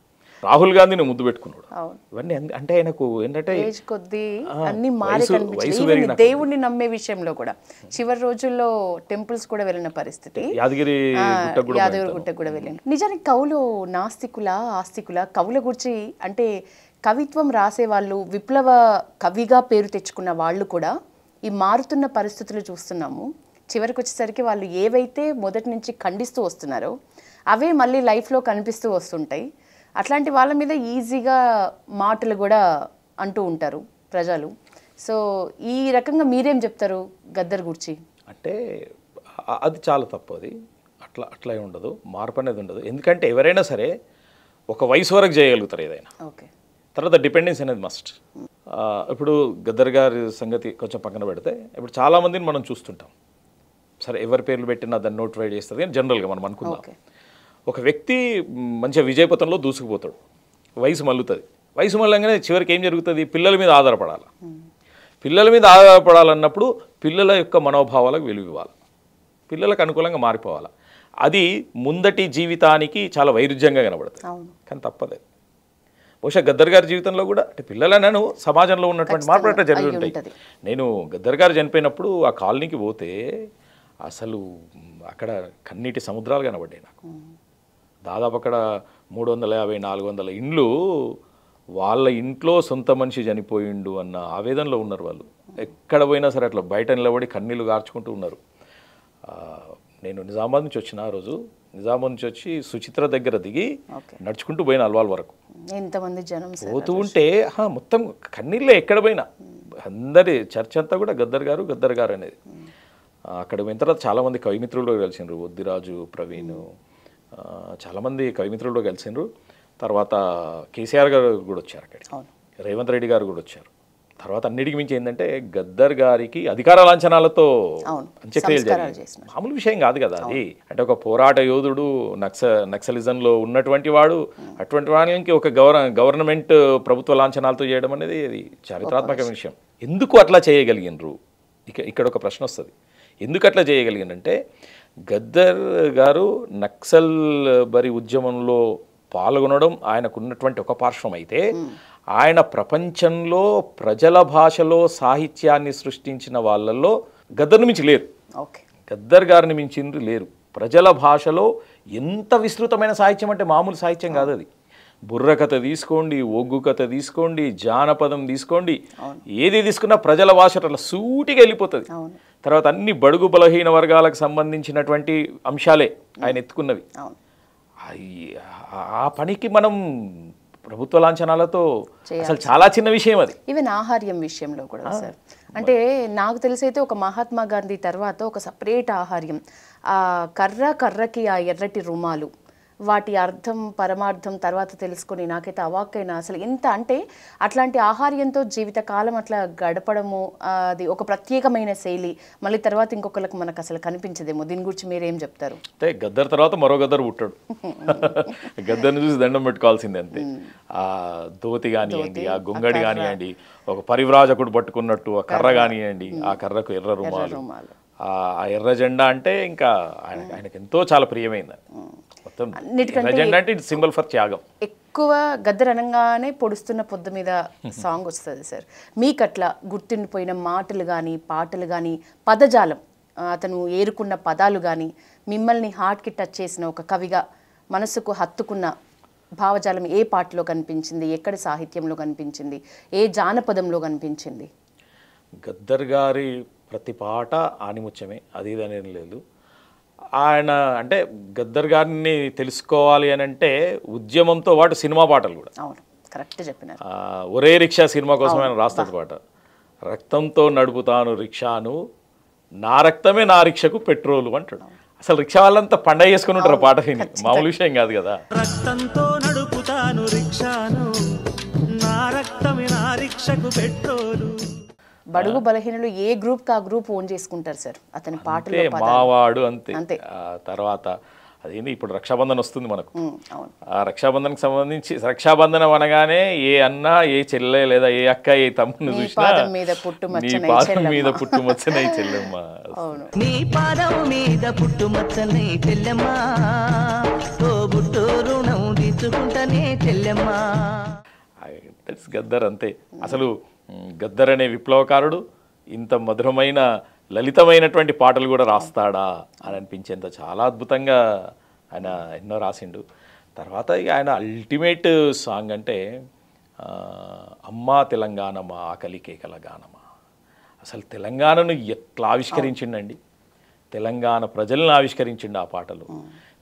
రాహుల్ గాంధీని ముద్దు పెట్టుకున్నాడు. ఇవన్నీ అంటే ఆయనకు ఏంటంటే దేవుడిని నమ్మే విషయంలో కూడా చివరి రోజుల్లో టెంపుల్స్ కూడా వెళ్ళిన పరిస్థితి, యాదగిరి గుట్ట కూడా వెళ్ళింది. నిజానికి కవులు ఆస్తికుల కవుల గురించి అంటే కవిత్వం రాసేవాళ్ళు, విప్లవ కవిగా పేరు తెచ్చుకున్న వాళ్ళు కూడా ఈ మారుతున్న పరిస్థితులు చూస్తున్నాము. చివరికి వచ్చేసరికి వాళ్ళు ఏవైతే మొదటి నుంచి ఖండిస్తూ వస్తున్నారో అవే మళ్ళీ లైఫ్లో కనిపిస్తూ వస్తుంటాయి. అట్లాంటి వాళ్ళ మీద ఈజీగా మాటలు కూడా అంటూ ఉంటారు ప్రజలు. సో ఈ రకంగా మీరేం చెప్తారు గద్దర్ గురించి? అంటే అది చాలా తప్పు. అది అట్లా ఉండదు, మార్పు అనేది ఉండదు. ఎందుకంటే ఎవరైనా సరే ఒక వయసు వరకు చేయగలుగుతారు ఏదైనా, తర్వాత డిపెండెన్స్ అనేది మస్ట్. ఇప్పుడు గద్దర్ గారి సంగతి కొంచెం పక్కన పెడితే, ఇప్పుడు చాలామందిని మనం చూస్తుంటాం. సరే ఎవరి పేర్లు పెట్టినా దాన్ని నోటిఫై చేస్తుంది, కానీ జనరల్గా మనం అనుకుందాం, ఒక వ్యక్తి మంచిగా విజయపథంలో దూసుకుపోతాడు, వయసు మల్లుతుంది. వయసు మళ్ళంగానే చివరికి ఏం జరుగుతుంది, పిల్లల మీద ఆధారపడాలి. పిల్లల మీద ఆధారపడాలన్నప్పుడు పిల్లల యొక్క మనోభావాలకు విలువ ఇవ్వాలి, పిల్లలకు అనుకూలంగా మారిపోవాలి. అది ముందటి జీవితానికి చాలా వైరుధ్యంగా కనబడుతుంది, కానీ తప్పదు. బహుశా గద్దర్ గారి జీవితంలో కూడా అంటే పిల్లలను సమాజంలో ఉన్నటువంటి మార్పులు అట్లా జరిగి ఉంటాయి. నేను గద్దర్ గారు చనిపోయినప్పుడు ఆ కాలనీకి పోతే అసలు అక్కడ కన్నీటి సముద్రాలు కనబడ్డాయి నాకు. దాదాపు అక్కడ 350-400 ఇండ్లు, వాళ్ళ ఇంట్లో సొంత మనిషి చనిపోయిండు అన్న ఆవేదనలో ఉన్నారు వాళ్ళు. ఎక్కడ పోయినా సరే అట్లా బయట నిలబడి కన్నీళ్ళు గార్చుకుంటూ ఉన్నారు. నేను నిజామాబాద్ నుంచి వచ్చిన ఆ రోజు, నిజామాబాద్ నుంచి వచ్చి సుచిత్ర దగ్గర దిగి నడుచుకుంటూ పోయిన అల్వాల్ వరకు. ఎంతమంది జనం పోతూ ఉంటే మొత్తం కన్నీళ్ళే ఎక్కడ పోయినా. అందరి చర్చ అంతా కూడా గద్దర్ గారు అనేది. అక్కడ పోయిన తర్వాత చాలామంది కవిమిత్రులు కలిసిండ్రు, వద్దిరాజు, ప్రవీణ్, చాలామంది కవిమిత్రులు కలిసిండ్రు. తర్వాత కేసీఆర్ గారు కూడా వచ్చారు, అక్కడ రేవంత్ రెడ్డి గారు కూడా వచ్చారు. తర్వాత అన్నిటికి మించి ఏంటంటే గద్దర్ గారికి అధికార లాంఛనాలతో అంత్యక్రియలు జరిగాయి. మామూలు విషయం కాదు కదా అది. అంటే ఒక పోరాట యోధుడు, నక్సలిజంలో ఉన్నటువంటి వాడు, అటువంటి వాడికి ఒక గవర్నమెంట్ ప్రభుత్వ లాంఛనాలతో చేయడం అనేది అది చారిత్రాత్మక విషయం. ఎందుకు అట్లా చేయగలిగినరు? ఇక్కడ ఒక ప్రశ్న వస్తుంది. ఎందుకు అట్లా చేయగలిగినంటే, గద్దర్ గారు నక్సల్ బరి ఉద్యమంలో పాల్గొనడం ఆయనకున్నటువంటి ఒక పార్శ్వం అయితే, ఆయన ప్రపంచంలో ప్రజల భాషలో సాహిత్యాన్ని సృష్టించిన వాళ్ళల్లో గద్దర్ని మించి లేరు, గద్దర్ గారిని మించింది లేరు. ప్రజల భాషలో ఎంత విస్తృతమైన సాహిత్యం అంటే మామూలు సాహిత్యం కాదు అది. బుర్రకథ తీసుకోండి, ఒగ్గు కథ తీసుకోండి, జానపదం తీసుకోండి, ఏది తీసుకున్నా ప్రజల భాష అట్లా సూటిగా వెళ్ళిపోతుంది. తర్వాత అన్ని బడుగు బలహీన వర్గాలకు సంబంధించినటువంటి అంశాలే ఆయన ఎత్తుకున్నవి. ఆ పనికి మనం ప్రభుత్వ లాంఛనాలతో అసలు చాలా చిన్న విషయం అది. ఈవెన్ ఆహార్యం విషయంలో కూడా సార్, అంటే నాకు తెలిసైతే ఒక మహాత్మా గాంధీ తర్వాత ఒక సపరేట్ ఆహార్యం, ఆ కర్రకి ఆ ఎర్రటి రుమాలు, వాటి అర్థం పరమార్థం తర్వాత తెలుసుకొని నాకైతే అవాక్కైనా అసలు ఎంత అంటే అట్లాంటి ఆహార్యంతో జీవితకాలం అట్లా గడపడము, అది ఒక ప్రత్యేకమైన శైలి. మళ్ళీ తర్వాత ఇంకొకరికి మనకు అసలు కనిపించదేమో. దీని గురించి మీరేం చెప్తారు? అంటే గద్దర్ తర్వాత మరో గద్దరు పుట్టాడు. గద్దర్ని చూసి దండం పెట్టుకోవాల్సిందే అంతే. ఆ ధోతి కానివ్వండి, ఆ గొంగడి కానివ్వండి, ఒక పరివ్రాజకుడు పట్టుకున్నట్టు ఆ కర్ర కానివ్వండి, ఆ కర్రకు ఎర్ర రుమాలు, ఆ ఎర్ర జెండా అంటే ఇంకా ఆయనకి ఎంతో చాలా ప్రియమైంది. మొత్తం ఎర్ర జెండా అంటే ఇట్ సింబల్ ఫర్ త్యాగం. ఎక్కువ గద్దర్ అనగానే పొడుస్తున్న పొద్దు మీద సాంగ్ వస్తుంది సార్. మీకు అట్లా గుర్తుండిపోయిన మాటలు కానీ పాటలు కానీ పదజాలం, అతను ఏరుకున్న పదాలు కానీ మిమ్మల్ని హార్ట్కి టచ్ చేసిన ఒక కవిగా మనసుకు హత్తుకున్న భావజాలం ఏ పాటలో కనిపించింది, ఎక్కడి సాహిత్యంలో కనిపించింది, ఏ జానపదంలో కనిపించింది? గద్దర్ గారి ప్రతి పాట ఆనిముత్యమే, అది ఇది అనేది లేదు. ఆయన అంటే గద్దర్ గారిని తెలుసుకోవాలి అని అంటే ఉద్యమంతో పాటు సినిమా పాటలు కూడా. అవును, కరెక్ట్ చెప్పినారు. ఒరే రిక్షా సినిమా కోసం ఆయన రాస్తాడు పాట. రక్తంతో నడుపుతాను రిక్షాను, నా రక్తమే నా రిక్షకు పెట్రోలు అంటాడు. అసలు రిక్షా వాళ్ళంతా పండగ చేసుకుని ఉంటారు ఆ పాట విని, మామూలు విషయం కాదు కదా. రక్తంతో నడుపుతాను రిక్షాను, నా రక్తమే నా రిక్షకు పెట్రోలు. బడుగు బలహీనులు ఏ గ్రూప్ కా గ్రూప్ ఓన్ చేసుకుంటారు సార్ అతని పాటలు. మావాడు అంతే. తర్వాత అదేంటి ఇప్పుడు రక్షాబంధన్ వస్తుంది మనకు. ఆ రక్షాబంధన్కి సంబంధించి రక్షాబంధనం అనగానే ఏ అన్న, ఏ చెల్లె లేదా ఏ అక్క, ఏ తమ్ముని చూసినా నీ పాదం మీద పుట్టుమచ్చనై చెల్లెమ్మ, నీ పాదం మీద పుట్టుమచ్చనై చెల్లెమ్మ, ఓ బుట్టు రుణం తీర్చుకుంటనే చెల్లెమ్మ. గద్దర్ అంతే. అసలు గద్దర్ అనే విప్లవకారుడు ఇంత మధురమైన లలితమైనటువంటి పాటలు కూడా రాస్తాడా అని అనిపించేంత చాలా అద్భుతంగా ఆయన ఎన్నో రాసిండు. తర్వాత ఇక ఆయన అల్టిమేట్ సాంగ్ అంటే అమ్మా తెలంగాణమా ఆకలి కేకల గానమా. అసలు తెలంగాణను ఎట్లా ఆవిష్కరించిండండి, తెలంగాణ ప్రజలను ఆవిష్కరించిండు ఆ పాటలు,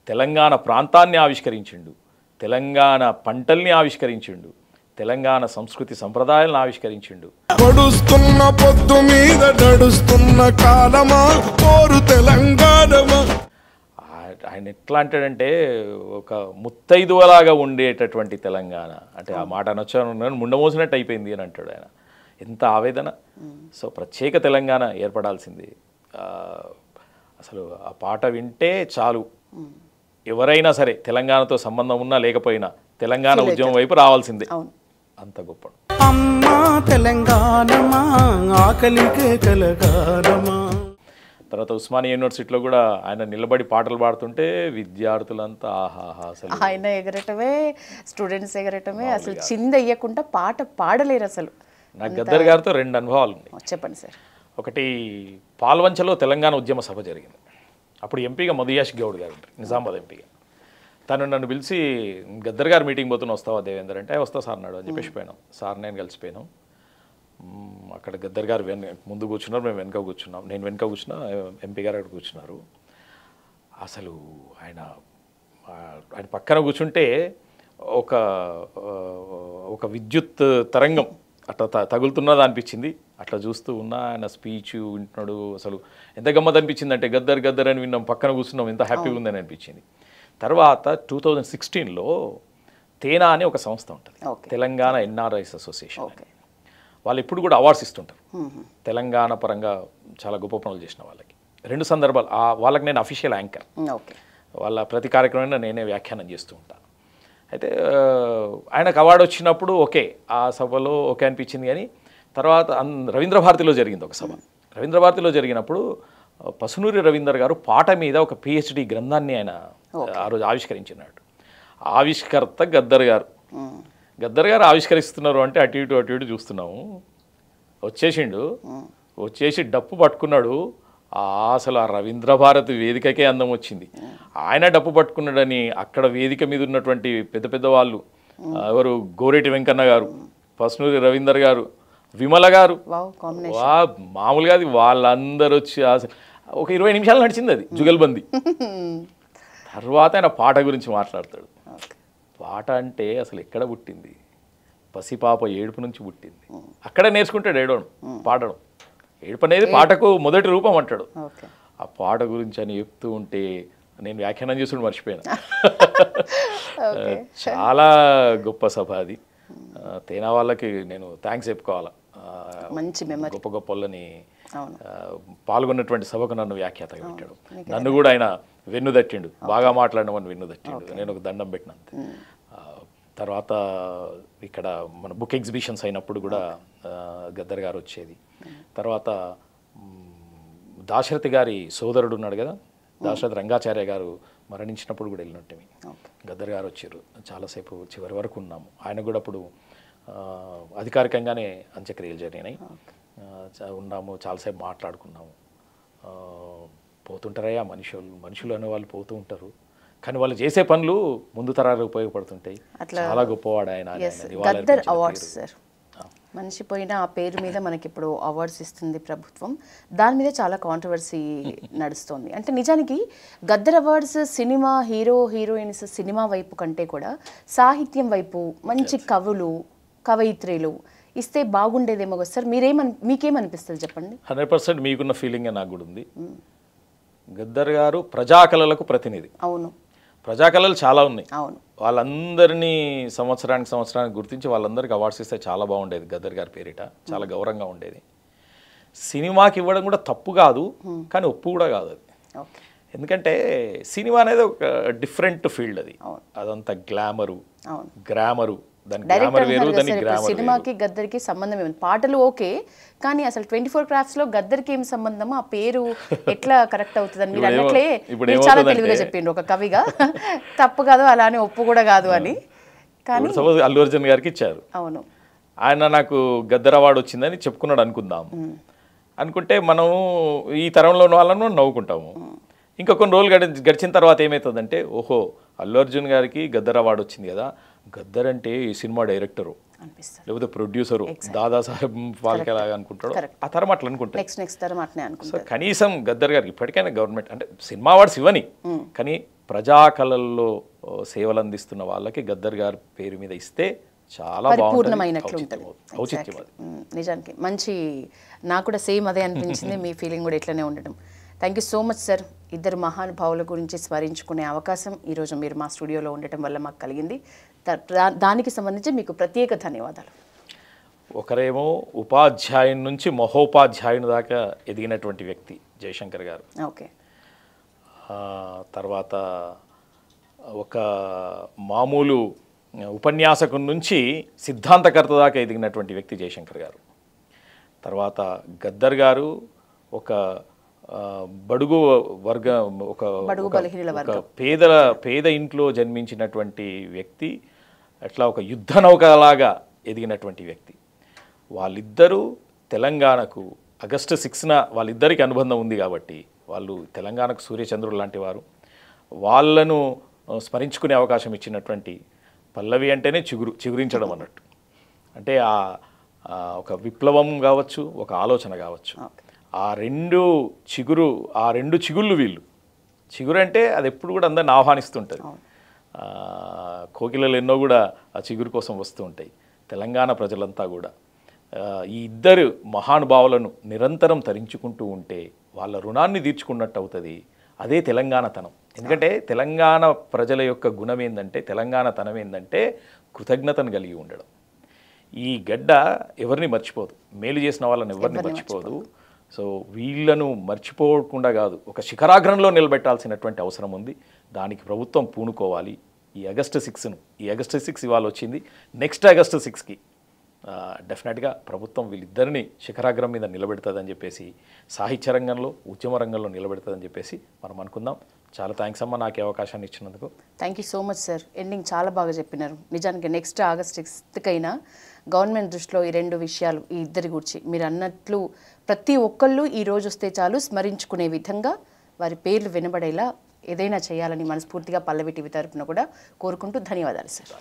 తెలంగాణ ప్రాంతాన్ని ఆవిష్కరించిండు, తెలంగాణ పంటల్ని ఆవిష్కరించిండు, తెలంగాణ సంస్కృతి సంప్రదాయాలను ఆవిష్కరించిండు. పడుస్తున్న పొద్దు మీద నడుస్తున్న కాలమా కోరు తెలంగాణమా. ఆయన ఎట్లా అంటాడంటే ఒక ముత్తైదువలాగా ఉండేటటువంటి తెలంగాణ అంటే ఆ మాట అనొచ్చాను ముండమోసినట్టు అయిపోయింది అని అంటాడు ఆయన. ఎంత ఆవేదన. సో ప్రత్యేక తెలంగాణ ఏర్పడాల్సింది. అసలు ఆ పాట వింటే చాలు ఎవరైనా సరే తెలంగాణతో సంబంధం ఉన్నా లేకపోయినా తెలంగాణ ఉద్యమం వైపు రావాల్సిందే, అంత గొప్ప. అమ్మా తెలంగాణమా ఆకలి కేకల గానమా. తర్వాత ఉస్మానియా యూనివర్సిటీలో కూడా ఆయన నిలబడి పాటలు పాడుతుంటే విద్యార్థులంతా ఆహాహా, అసలు ఆయన ఎగరటమే, స్టూడెంట్స్ ఎగరటమే, అసలు చింద అయ్యకుండా పాట పాడలేరు అసలు. నాకు గద్దర్ గారితో 2 అనుభవాలు ఉన్నాయి. చెప్పండి సార్. ఒకటి పాల్వంచలో తెలంగాణ ఉద్యమ సభ జరిగింది. అప్పుడు ఎంపీగా మధుయాష్ గౌడ్ గారు ఉంటారు, నిజామాబాద్ ఎంపీగా. తను నన్ను పిలిచి గద్దర్ గారు మీటింగ్ పోతున్నా వస్తావా దేవేందర్ అంటే వస్తా సార్ అన్నాడు అని చెప్పేసి పోయినాం. సార్ నేను కలిసిపోయినాం. అక్కడ గద్దర్ గారు ముందు కూర్చున్నారు, మేము వెనక కూర్చున్నాం. నేను వెనక కూర్చున్నా, ఎంపీ గారు అక్కడ కూర్చున్నారు. అసలు ఆయన పక్కన కూర్చుంటే ఒక విద్యుత్ తరంగం అట్లా తగులుతున్నది అనిపించింది. అట్లా చూస్తూ ఉన్నా, ఆయన స్పీచ్ వింటున్నాడు. అసలు ఎంత గమ్మత్ అనిపించింది అంటే గద్దర్ అని విన్నాం, పక్కన కూర్చున్నాం, ఎంత హ్యాపీగా ఉందని అనిపించింది. తర్వాత 2016లో తేనా అనే ఒక సంస్థ ఉంటుంది, తెలంగాణ ఎన్ఆర్ఐస్ అసోసియేషన్. వాళ్ళు ఎప్పుడు కూడా అవార్డ్స్ ఇస్తుంటారు తెలంగాణ పరంగా చాలా గొప్ప పనులు చేసిన వాళ్ళకి. 2 సందర్భాలు వాళ్ళకి నేను అఫీషియల్ యాంకర్. వాళ్ళ ప్రతి కార్యక్రమంలో నేనే వ్యాఖ్యానం చేస్తూ ఉంటాను. అయితే ఆయనకు అవార్డు వచ్చినప్పుడు ఓకే, ఆ సభలో ఓకే అనిపించింది. కానీ తర్వాత రవీంద్ర భారతిలో జరిగింది ఒక సభ. రవీంద్ర భారతిలో జరిగినప్పుడు పసునూరి రవీందర్ గారు పాట మీద ఒక PhD గ్రంథాన్ని ఆయన ఆ రోజు ఆవిష్కరించినాడు. ఆవిష్కర్త గద్దర్ గారు. గద్దర్ గారు ఆవిష్కరిస్తున్నారు అంటే అటు ఇటు చూస్తున్నాము. వచ్చేసి డప్పు పట్టుకున్నాడు. అసలు ఆ రవీంద్ర భారతి వేదికకే అందం వచ్చింది. ఆయన డప్పు పట్టుకున్నాడని అక్కడ వేదిక మీద ఉన్నటువంటి పెద్ద వాళ్ళు ఎవరు, గోరేటి వెంకన్న గారు, పసునూరి రవీందర్ గారు, విమల గారు, మామూలుగా అది వాళ్ళందరూ వచ్చి అసలు ఒక 20 నిమిషాలు నడిచింది అది జుగల్బందీ. తర్వాత ఆయన పాట గురించి మాట్లాడతాడు. ఓకే. పాట అంటే అసలు ఎక్కడ పుట్టింది, పసిపాప ఏడుపు నుంచి పుట్టింది, అక్కడే నేర్చుకుంటాడు ఏడవడం, పాడడం. ఏడుపు అనేది పాటకు మొదటి రూపం అంటాడు. ఓకే. ఆ పాట గురించి అని చెప్తూ ఉంటే నేను వ్యాఖ్యానం చేసుకుని మర్చిపోయాను. చాలా గొప్ప సభ అది. తేనా వాళ్ళకి నేను థ్యాంక్స్ చెప్పుకోవాలా. మంచి మెమరీ. గొప్ప గొప్ప వాళ్ళని పాల్గొన్నటువంటి సభకు నన్ను వ్యాఖ్యాతగా పెట్టాడు. నన్ను కూడా ఆయన వెన్ను తట్టిండు, బాగా మాట్లాడినవని వెన్ను తట్టిండు. నేను ఒక దండం పెట్టిన అంతే. తర్వాత ఇక్కడ మన బుక్ ఎగ్జిబిషన్స్ అయినప్పుడు కూడా గద్దర్ గారు వచ్చేది. తర్వాత దాశరథి గారి సోదరుడు ఉన్నాడు కదా, దాశరథి రంగాచార్య గారు మరణించినప్పుడు కూడా వెళ్ళినట్టు గద్దర్ గారు వచ్చారు. చాలాసేపు చివరి వరకు ఉన్నాము. ఆయన కూడా అప్పుడు అధికారికంగానే అంత్యక్రియలు జరిగినాయి. ఉన్నాము, చాలాసేపు మాట్లాడుకున్నాము. పోతుంటారయ్యా మనుషులు అనే వాళ్ళు పోతూ ఉంటారు, కానీ వాళ్ళు చేసే పనులు ముందు తరాలకు ఉపయోగపడుతుంటాయి. చాలా గొప్పవాడు ఆయన. గద్దర్ అవార్డ్స్ సార్, మనిషి పోయిన ఆ పేరు మీద మనకి ఇప్పుడు అవార్డ్స్ ఇస్తుంది ప్రభుత్వం. దాని మీద చాలా కాంట్రవర్సీ నడుస్తోంది. అంటే నిజానికి Gaddar awards cinema heroines cinema వైపు కంటే కూడా సాహిత్యం వైపు మంచి కవులు కవయిత్రులు ఇస్తే బాగుండేదేమో కదా సార్. మీకేమనిపిస్తుంది చెప్పండి. 100% మీకున్న ఫీలింగే నాకు కూడా ఉంది. గద్దర్ గారు ప్రజాకళలకు ప్రతినిధి. అవును, ప్రజాకళలు చాలా ఉన్నాయి. అవును, వాళ్ళందరినీ సంవత్సరానికి గుర్తించి వాళ్ళందరికీ అవార్డ్స్ ఇస్తే చాలా బాగుండేది. గద్దర్ గారి పేరిట చాలా గౌరవంగా ఉండేది. సినిమాకి ఇవ్వడం కూడా తప్పు కాదు, కానీ ఒప్పు కూడా కాదు అది. ఎందుకంటే సినిమా అనేది ఒక డిఫరెంట్ ఫీల్డ్. అది అదంతా గ్లామరు గ్రామరు. సినిమాకి గద్దర్కి సంబంధం ఏమి? పాటలు ఓకే, కానీ అసలు 24 Crafts లో గద్దర్కి ఏం సంబంధం? ఆ పేరు ఎట్లా కరెక్ట్ అవుతుందని మీరు అన్నట్లే చాలా తెలివిగా చెప్పిండ్రు ఒక కవిగా. తప్పు కాదు, అలానే ఒప్పు కూడా కాదు అని. కానీ సపోజ్ అల్లు అర్జున్ గారికి ఇచ్చారు. అవును, ఆయన నాకు గద్దర్ అవార్డు వచ్చిందని చెప్పుకున్నాడు అనుకుందాం. అనుకుంటే మనము ఈ తరంలో ఉన్న వాళ్ళను నవ్వుకుంటాము. ఇంకా కొన్ని రోజులు గడిచిన తర్వాత ఏమవుతుందంటే, ఓహో అల్లు అర్జున్ గారికి గద్దర్ అవార్డు వచ్చింది కదా, గద్దర్ అంటే ఈ సినిమా డైరెక్టరు లేకపోతే ప్రొడ్యూసరు దాదాసాహెబ్ ఫాల్కే లాగా అనుకుంటాడు. ఆ తరం అట్లా అనుకుంటాడు. సో కనీసం గద్దర్ గారికి ఇప్పటికైనా గవర్నమెంట్ అంటే సినిమా అవార్డ్స్ ఇవ్వని, కానీ ప్రజాకళల్లో సేవలు అందిస్తున్న వాళ్ళకి గద్దర్ గారి పేరు మీద ఇస్తే చాలా పూర్ణమైనట్లుంటుంది. నిజానికి మంచి, నాకు కూడా సేమ్ అదే అనిపించింది. మీ ఫీలింగ్ కూడా ఇట్లనే ఉండడం. Thank you so much sir. ఇద్దరు మహానుభావుల గురించి స్మరించుకునే అవకాశం ఈరోజు మీరు మా స్టూడియోలో ఉండటం వల్ల మాకు కలిగింది. దానికి సంబంధించి మీకు ప్రత్యేక ధన్యవాదాలు. ఒకరేమో ఉపాధ్యాయుని నుంచి మహోపాధ్యాయుని దాకా ఎదిగినటువంటి వ్యక్తి జయశంకర్ గారు. ఓకే. తర్వాత ఒక మామూలు ఉపన్యాసకం నుంచి సిద్ధాంతకర్త దాకా ఎదిగినటువంటి వ్యక్తి జయశంకర్ గారు. తర్వాత గద్దర్ గారు ఒక బడుగు వర్గ ఒక పేద ఇంట్లో జన్మించినటువంటి వ్యక్తి, అట్లా ఒక యుద్ధ నౌకలాగా ఎదిగినటువంటి వ్యక్తి. వాళ్ళిద్దరూ తెలంగాణకు ఆగస్టు 6న వాళ్ళిద్దరికి అనుబంధం ఉంది కాబట్టి వాళ్ళు తెలంగాణకు సూర్యచంద్రుడు లాంటి వారు. వాళ్ళను స్మరించుకునే అవకాశం ఇచ్చినటువంటి పల్లవి అంటేనే చిగురించడం అన్నట్టు. అంటే ఒక విప్లవం కావచ్చు, ఒక ఆలోచన కావచ్చు. ఆ రెండు చిగుళ్ళు వీళ్ళు. చిగురు అంటే అది ఎప్పుడు కూడా అందరిని ఆహ్వానిస్తుంటుంది. కోకిలలు ఎన్నో కూడా ఆ చిగురు కోసం వస్తూ ఉంటాయి. తెలంగాణ ప్రజలంతా కూడా ఈ ఇద్దరు మహానుభావులను నిరంతరం తరించుకుంటూ ఉంటే వాళ్ళ రుణాన్ని తీర్చుకున్నట్టు అవుతుంది. అదే తెలంగాణతనం. ఎందుకంటే తెలంగాణ ప్రజల యొక్క గుణం ఏంటంటే, తెలంగాణ తనం ఏంటంటే కృతజ్ఞతను కలిగి ఉండడం. ఈ గడ్డ ఎవరిని మర్చిపోదు, మేలు చేసిన వాళ్ళని ఎవరిని మర్చిపోదు. సో వీళ్ళను మర్చిపోకుండా కాదు, ఒక శిఖరాగ్రంలో నిలబెట్టాల్సినటువంటి అవసరం ఉంది. దానికి ప్రభుత్వం పూనుకోవాలి. ఈ ఆగస్టు 6 ఇవాళ వచ్చింది. నెక్స్ట్ ఆగస్టు 6కి డెఫినెట్గా ప్రభుత్వం వీళ్ళిద్దరిని శిఖరాగ్రం మీద నిలబెడుతుందని చెప్పేసి, సాహిత్య రంగంలో ఉద్యమ రంగంలో నిలబెడుతుందని చెప్పేసి మనం అనుకుందాం. చాలా థ్యాంక్స్ అమ్మ నాకు అవకాశాన్ని ఇచ్చినందుకు. Thank you so much sir. Ending చాలా బాగా చెప్పినారు. నిజానికి నెక్స్ట్ ఆగస్ట్ 6కైనా గవర్నమెంట్ దృష్టిలో ఈ రెండు విషయాలు, ఈ ఇద్దరి గురించి మీరు అన్నట్లు ప్రతి ఒక్కళ్ళు ఈ రోజు వస్తే చాలు స్మరించుకునే విధంగా వారి పేర్లు వినబడేలా ఏదైనా చేయాలని మనస్ఫూర్తిగా పల్లవి టీవీ తరపున కూడా కోరుకుంటూ ధన్యవాదాలు సార్.